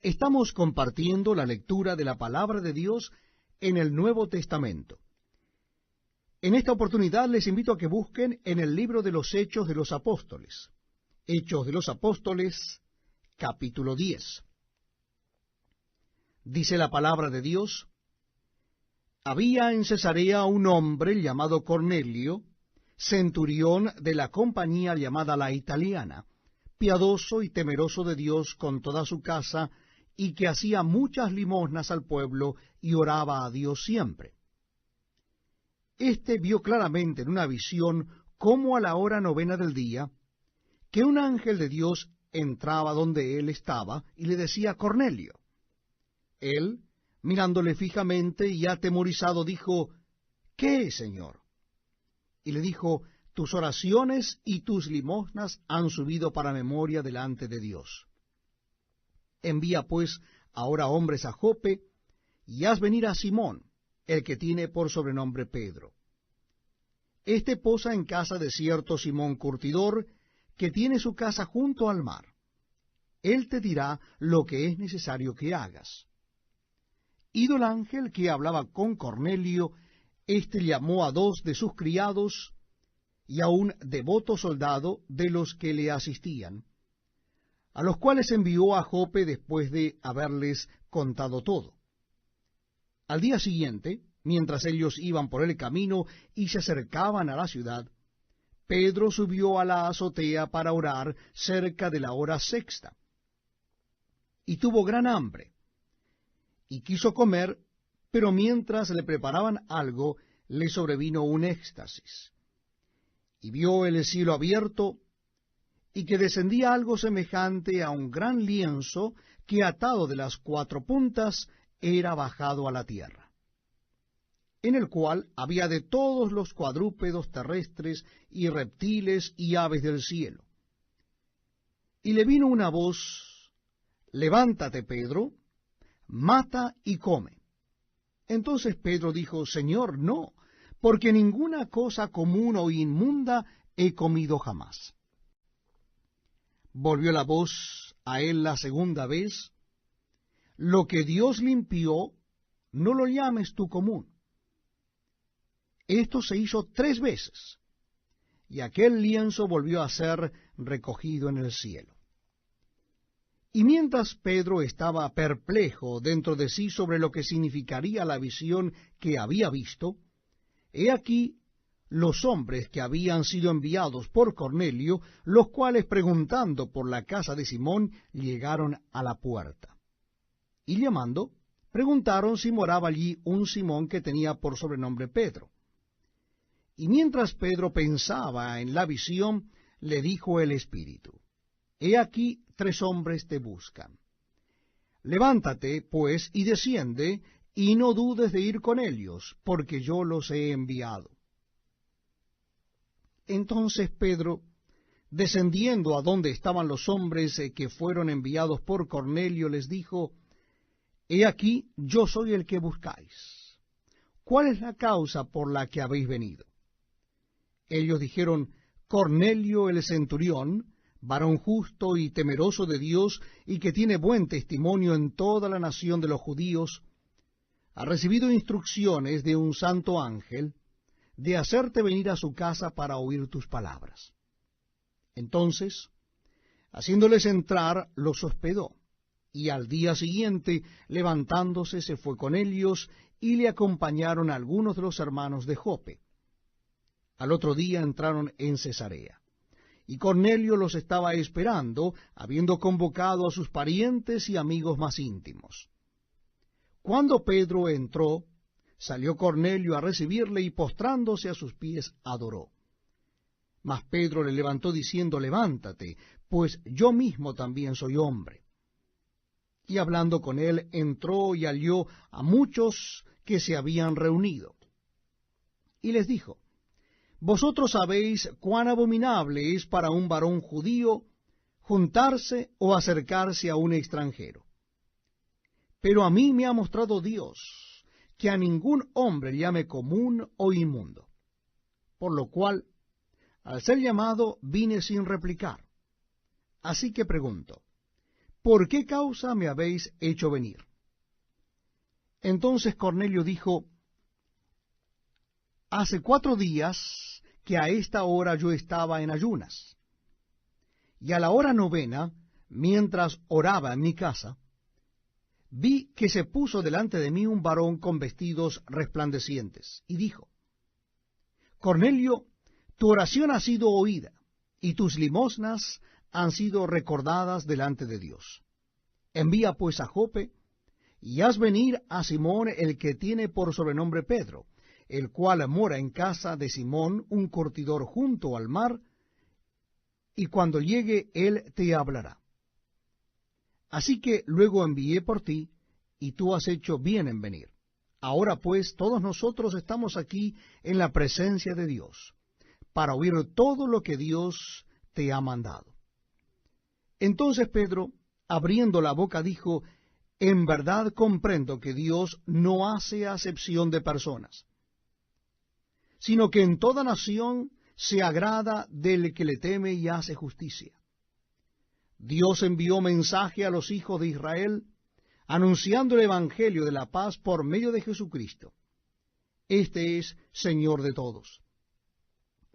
Estamos compartiendo la lectura de la palabra de Dios en el Nuevo Testamento. En esta oportunidad les invito a que busquen en el libro de los Hechos de los Apóstoles. Hechos de los Apóstoles, capítulo 10. Dice la palabra de Dios: Había en Cesarea un hombre llamado Cornelio, centurión de la compañía llamada la Italiana, piadoso y temeroso de Dios con toda su casa, y que hacía muchas limosnas al pueblo y oraba a Dios siempre. Este vio claramente en una visión, como a la hora 9 del día, que un ángel de Dios entraba donde él estaba y le decía: Cornelio. Él, mirándole fijamente y atemorizado, dijo: ¿Qué es, Señor? Y le dijo: Tus oraciones y tus limosnas han subido para memoria delante de Dios. Envía pues ahora hombres a Jope, y haz venir a Simón, el que tiene por sobrenombre Pedro. Este posa en casa de cierto Simón curtidor, que tiene su casa junto al mar. Él te dirá lo que es necesario que hagas. Ido el ángel que hablaba con Cornelio, éste llamó a 2 de sus criados y a un devoto soldado de los que le asistían, a los cuales envió a Jope después de haberles contado todo. Al día siguiente, mientras ellos iban por el camino y se acercaban a la ciudad, Pedro subió a la azotea para orar cerca de la hora 6, y tuvo gran hambre, y quiso comer, pero mientras le preparaban algo, le sobrevino un éxtasis, y vio el cielo abierto, y que descendía algo semejante a un gran lienzo que, atado de las 4 puntas, era bajado a la tierra, en el cual había de todos los cuadrúpedos terrestres y reptiles y aves del cielo. Y le vino una voz: Levántate, Pedro, mata y come. Entonces Pedro dijo: Señor, no, porque ninguna cosa común o inmunda he comido jamás. Volvió la voz a él la segunda vez: Lo que Dios limpió, no lo llames tú común. Esto se hizo 3 veces, y aquel lienzo volvió a ser recogido en el cielo. Y mientras Pedro estaba perplejo dentro de sí sobre lo que significaría la visión que había visto, he aquí los hombres que habían sido enviados por Cornelio, los cuales, preguntando por la casa de Simón, llegaron a la puerta. Y llamando, preguntaron si moraba allí un Simón que tenía por sobrenombre Pedro. Y mientras Pedro pensaba en la visión, le dijo el Espíritu: He aquí 3 hombres te buscan. Levántate, pues, y desciende, y no dudes de ir con ellos, porque yo los he enviado. Entonces Pedro, descendiendo a donde estaban los hombres que fueron enviados por Cornelio, les dijo: He aquí, yo soy el que buscáis. ¿Cuál es la causa por la que habéis venido? Ellos dijeron: Cornelio el centurión, varón justo y temeroso de Dios, y que tiene buen testimonio en toda la nación de los judíos, ha recibido instrucciones de un santo ángel de hacerte venir a su casa para oír tus palabras. Entonces, haciéndoles entrar, los hospedó, y al día siguiente, levantándose, se fue con ellos, y le acompañaron algunos de los hermanos de Jope. Al otro día entraron en Cesarea, y Cornelio los estaba esperando, habiendo convocado a sus parientes y amigos más íntimos. Cuando Pedro entró, salió Cornelio a recibirle, y postrándose a sus pies adoró. Mas Pedro le levantó diciendo: Levántate, pues yo mismo también soy hombre. Y hablando con él, entró y halló a muchos que se habían reunido. Y les dijo: Vosotros sabéis cuán abominable es para un varón judío juntarse o acercarse a un extranjero. Pero a mí me ha mostrado Dios que a ningún hombre llame común o inmundo. Por lo cual, al ser llamado, vine sin replicar. Así que pregunto: ¿por qué causa me habéis hecho venir? Entonces Cornelio dijo, hace 4 días que a esta hora yo estaba en ayunas, y a la hora 9, mientras oraba en mi casa, vi que se puso delante de mí un varón con vestidos resplandecientes, y dijo, Cornelio, tu oración ha sido oída, y tus limosnas han sido recordadas delante de Dios. Envía pues a Jope, y haz venir a Simón, el que tiene por sobrenombre Pedro, el cual mora en casa de Simón, un curtidor junto al mar, y cuando llegue él te hablará. Así que luego envié por ti, y tú has hecho bien en venir. Ahora pues todos nosotros estamos aquí en la presencia de Dios, para oír todo lo que Dios te ha mandado. Entonces Pedro, abriendo la boca, dijo, en verdad comprendo que Dios no hace acepción de personas, sino que en toda nación se agrada del que le teme y hace justicia. Dios envió mensaje a los hijos de Israel, anunciando el evangelio de la paz por medio de Jesucristo. Este es Señor de todos.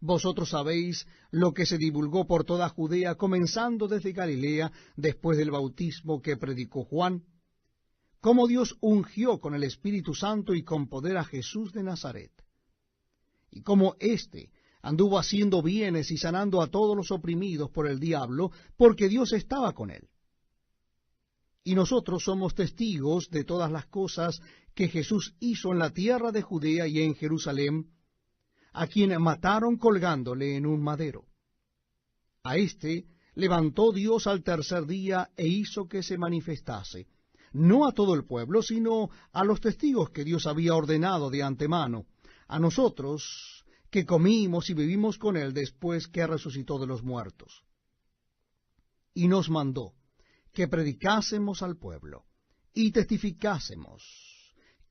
Vosotros sabéis lo que se divulgó por toda Judea, comenzando desde Galilea, después del bautismo que predicó Juan, cómo Dios ungió con el Espíritu Santo y con poder a Jesús de Nazaret, y cómo éste anduvo haciendo bienes y sanando a todos los oprimidos por el diablo, porque Dios estaba con él. Y nosotros somos testigos de todas las cosas que Jesús hizo en la tierra de Judea y en Jerusalén, a quien mataron colgándole en un madero. A éste levantó Dios al tercer día e hizo que se manifestase, no a todo el pueblo, sino a los testigos que Dios había ordenado de antemano, a nosotros que comimos y vivimos con él después que resucitó de los muertos. Y nos mandó que predicásemos al pueblo y testificásemos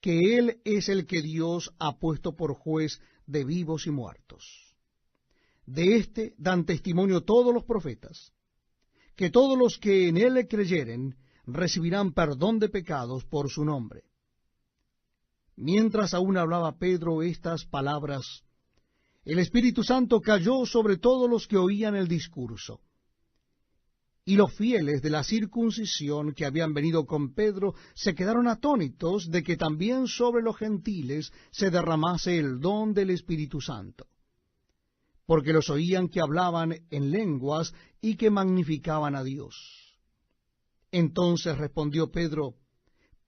que él es el que Dios ha puesto por juez de vivos y muertos. De éste dan testimonio todos los profetas, que todos los que en él creyeren recibirán perdón de pecados por su nombre. Mientras aún hablaba Pedro estas palabras, el Espíritu Santo cayó sobre todos los que oían el discurso. Y los fieles de la circuncisión que habían venido con Pedro se quedaron atónitos de que también sobre los gentiles se derramase el don del Espíritu Santo, porque los oían que hablaban en lenguas y que magnificaban a Dios. Entonces respondió Pedro,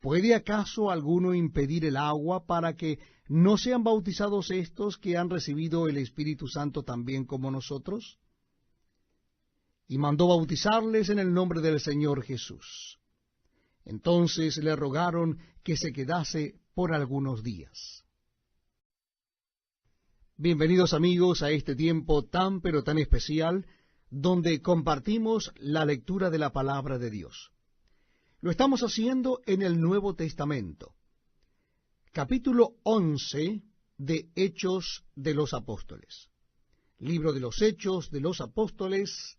¿puede acaso alguno impedir el agua para que no sean bautizados estos que han recibido el Espíritu Santo también como nosotros? Y mandó bautizarles en el nombre del Señor Jesús. Entonces le rogaron que se quedase por algunos días. Bienvenidos amigos a este tiempo tan pero tan especial, donde compartimos la lectura de la palabra de Dios. Lo estamos haciendo en el Nuevo Testamento, capítulo 11 de Hechos de los Apóstoles. Libro de los Hechos de los Apóstoles,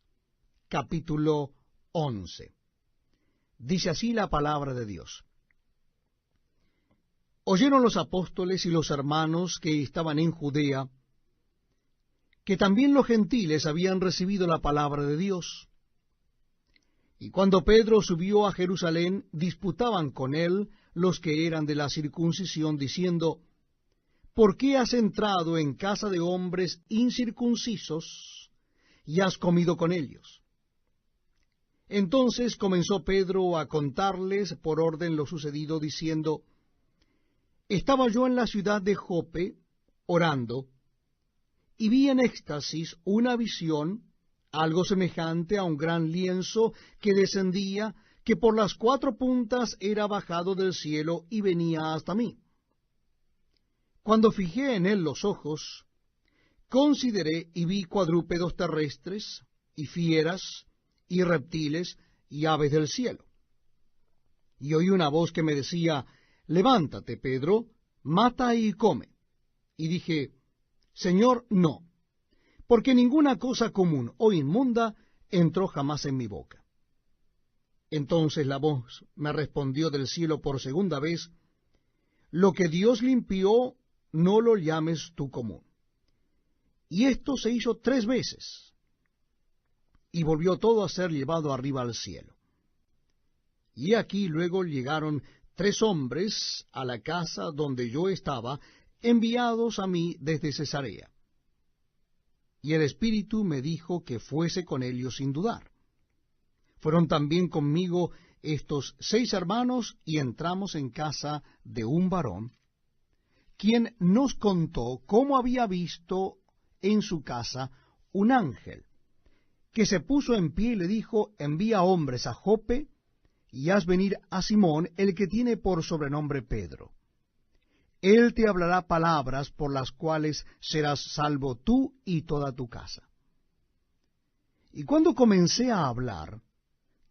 capítulo 11. Dice así la palabra de Dios. Oyeron los apóstoles y los hermanos que estaban en Judea, que también los gentiles habían recibido la palabra de Dios. Y cuando Pedro subió a Jerusalén, disputaban con él los que eran de la circuncisión, diciendo, ¿por qué has entrado en casa de hombres incircuncisos y has comido con ellos? Entonces comenzó Pedro a contarles por orden lo sucedido, diciendo, estaba yo en la ciudad de Jope, orando, y vi en éxtasis una visión, algo semejante a un gran lienzo que descendía, que por las 4 puntas era bajado del cielo y venía hasta mí. Cuando fijé en él los ojos, consideré y vi cuadrúpedos terrestres, y fieras, y reptiles, y aves del cielo. Y oí una voz que me decía, levántate, Pedro, mata y come. Y dije, Señor, no, porque ninguna cosa común o inmunda entró jamás en mi boca. Entonces la voz me respondió del cielo por segunda vez: lo que Dios limpió, no lo llames tú común. Y esto se hizo 3 veces, y volvió todo a ser llevado arriba al cielo. Y aquí luego llegaron 3 hombres a la casa donde yo estaba, enviados a mí desde Cesarea. Y el Espíritu me dijo que fuese con ellos sin dudar. Fueron también conmigo estos 6 hermanos, y entramos en casa de un varón, quien nos contó cómo había visto en su casa un ángel, que se puso en pie y le dijo: envía hombres a Jope, y haz venir a Simón, el que tiene por sobrenombre Pedro. Él te hablará palabras por las cuales serás salvo tú y toda tu casa. Y cuando comencé a hablar,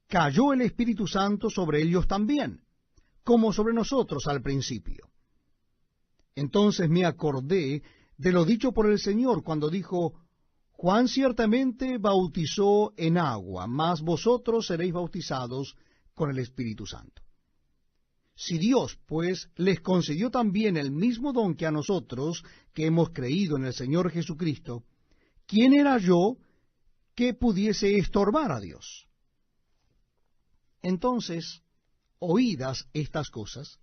cayó el Espíritu Santo sobre ellos también, como sobre nosotros al principio. Entonces me acordé de lo dicho por el Señor cuando dijo: Juan ciertamente bautizó en agua, mas vosotros seréis bautizados con el Espíritu Santo. Si Dios, pues, les concedió también el mismo don que a nosotros, que hemos creído en el Señor Jesucristo, ¿quién era yo que pudiese estorbar a Dios? Entonces, oídas estas cosas,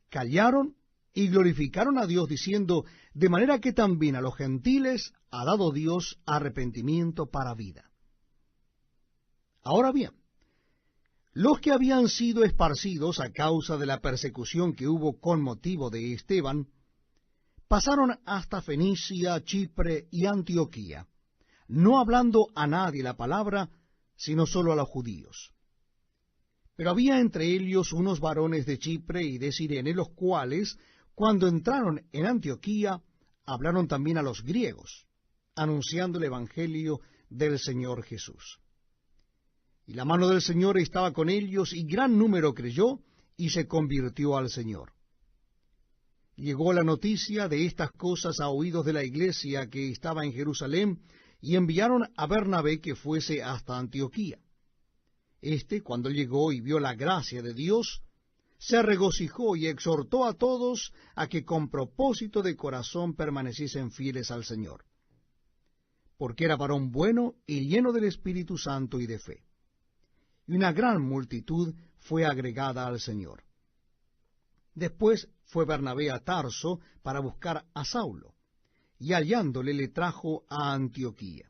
callaron y glorificaron a Dios, diciendo: de manera que también a los gentiles ha dado Dios arrepentimiento para vida. Ahora bien, los que habían sido esparcidos a causa de la persecución que hubo con motivo de Esteban, pasaron hasta Fenicia, Chipre y Antioquía, no hablando a nadie la palabra, sino solo a los judíos. Pero había entre ellos unos varones de Chipre y de Cirene, los cuales, cuando entraron en Antioquía, hablaron también a los griegos, anunciando el evangelio del Señor Jesús. Y la mano del Señor estaba con ellos, y gran número creyó y se convirtió al Señor. Llegó la noticia de estas cosas a oídos de la iglesia que estaba en Jerusalén, y enviaron a Bernabé que fuese hasta Antioquía. Cuando llegó y vio la gracia de Dios, se regocijó y exhortó a todos a que con propósito de corazón permaneciesen fieles al Señor, porque era varón bueno y lleno del Espíritu Santo y de fe. Y una gran multitud fue agregada al Señor. Después fue Bernabé a Tarso para buscar a Saulo, y hallándole le trajo a Antioquía.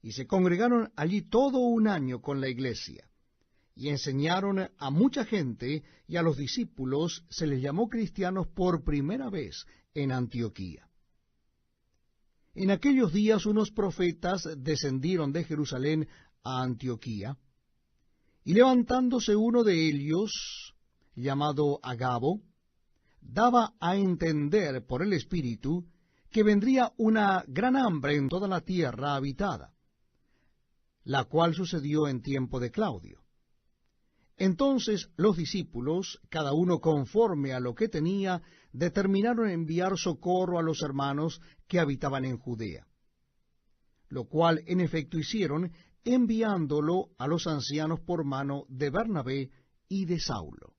Y se congregaron allí todo un año con la iglesia, y enseñaron a mucha gente, y a los discípulos se les llamó cristianos por primera vez en Antioquía. En aquellos días unos profetas descendieron de Jerusalén a Antioquía, y levantándose uno de ellos, llamado Agabo, daba a entender por el Espíritu que vendría una gran hambre en toda la tierra habitada, la cual sucedió en tiempo de Claudio. Entonces los discípulos, cada uno conforme a lo que tenía, determinaron enviar socorro a los hermanos que habitaban en Judea, lo cual en efecto hicieron, enviándolo a los ancianos por mano de Bernabé y de Saulo.